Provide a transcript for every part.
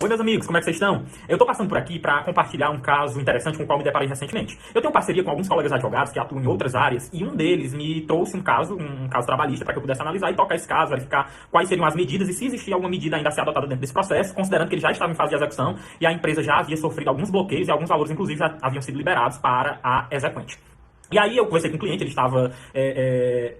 meus amigos, como é que vocês estão? Eu tô passando por aqui para compartilhar um caso interessante com o qual me deparei recentemente. Eu tenho parceria com alguns colegas advogados que atuam em outras áreas e um deles me trouxe um caso trabalhista para que eu pudesse analisar e tocar esse caso, verificar quais seriam as medidas e se existia alguma medida ainda a ser adotada dentro desse processo, considerando que ele já estava em fase de execução e a empresa já havia sofrido alguns bloqueios e alguns valores, inclusive, já haviam sido liberados para a exequente. E aí eu conversei com o cliente, ele estava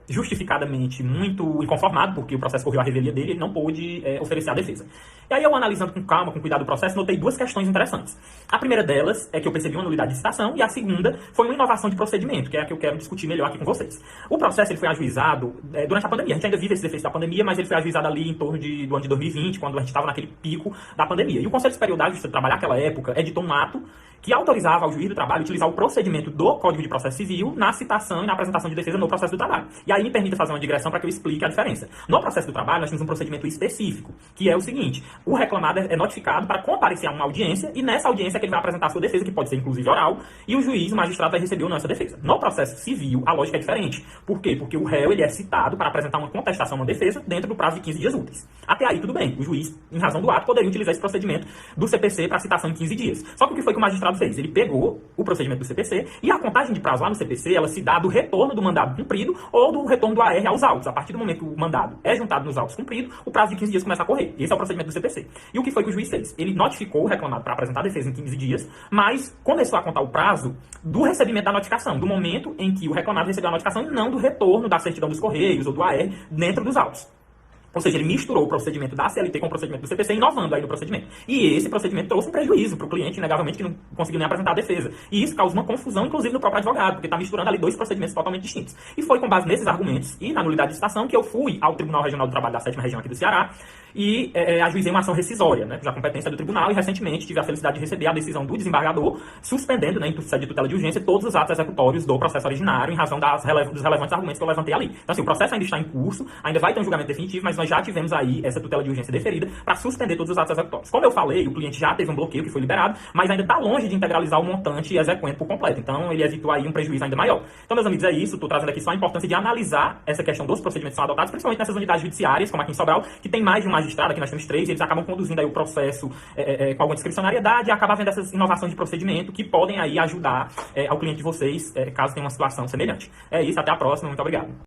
justificadamente muito inconformado, porque o processo correu a revelia dele e ele não pôde oferecer a defesa. E aí eu, analisando com calma, com cuidado o processo, notei duas questões interessantes. A primeira delas é que eu percebi uma nulidade de citação e a segunda foi uma inovação de procedimento, que é a que eu quero discutir melhor aqui com vocês. O processo ele foi ajuizado durante a pandemia. A gente ainda vive esses efeitos da pandemia, mas ele foi ajuizado ali em torno do ano de 2020, quando a gente estava naquele pico da pandemia. E o Conselho Superior da Justiça do Trabalho, naquela época, editou um ato que autorizava ao juiz do trabalho utilizar o procedimento do Código de Processo Civil na citação e na apresentação de defesa no processo do trabalho. E aí me permita fazer uma digressão para que eu explique a diferença. No processo do trabalho, nós temos um procedimento específico, que é o seguinte: o reclamado é notificado para comparecer a uma audiência e nessa audiência é que ele vai apresentar a sua defesa, que pode ser inclusive oral, e o juiz, o magistrado, vai receber ou não essa defesa. No processo civil, a lógica é diferente. Por quê? Porque o réu ele é citado para apresentar uma contestação, uma defesa, dentro do prazo de 15 dias úteis. Até aí, tudo bem. O juiz, em razão do ato, poderia utilizar esse procedimento do CPC para citação em 15 dias. Só que o que foi que o magistrado fez? Ele pegou o procedimento do CPC e a contagem de prazo lá no CPC, ela se dá do retorno do mandado cumprido ou do retorno do AR aos autos. A partir do momento que o mandado é juntado nos autos cumpridos, o prazo de 15 dias começa a correr. Esse é o procedimento do CPC. E o que foi que o juiz fez? Ele notificou o reclamado para apresentar a defesa em 15 dias, mas começou a contar o prazo do recebimento da notificação, do momento em que o reclamado recebeu a notificação e não do retorno da certidão dos Correios ou do AR dentro dos autos. Ou seja, ele misturou o procedimento da CLT com o procedimento do CPC, inovando aí no procedimento. E esse procedimento trouxe um prejuízo para o cliente, inegavelmente, que não conseguiu nem apresentar a defesa. E isso causa uma confusão, inclusive, no próprio advogado, porque está misturando ali dois procedimentos totalmente distintos. E foi com base nesses argumentos e na nulidade de citação que eu fui ao Tribunal Regional do Trabalho da 7ª Região aqui do Ceará e ajuizei uma ação rescisória, né, da competência do tribunal, e recentemente tive a felicidade de receber a decisão do desembargador, suspendendo, né, em sede de tutela de urgência, todos os atos executórios do processo originário, em razão dos relevantes argumentos que eu levantei ali. Então, assim, o processo ainda está em curso, ainda vai ter um julgamento definitivo, mas nós já tivemos aí essa tutela de urgência deferida para suspender todos os atos executórios. Como eu falei, o cliente já teve um bloqueio que foi liberado, mas ainda está longe de integralizar o montante exequente por completo. Então, ele evitou aí um prejuízo ainda maior. Então, meus amigos, é isso. Estou trazendo aqui só a importância de analisar essa questão dos procedimentos que são adotados, principalmente nessas unidades judiciárias, como aqui em Sobral, que tem mais de um magistrado, aqui nós temos 3, e eles acabam conduzindo aí o processo com alguma discricionariedade e acabam vendo essas inovações de procedimento que podem aí ajudar ao cliente de vocês, caso tenha uma situação semelhante. É isso, até a próxima. Muito obrigado.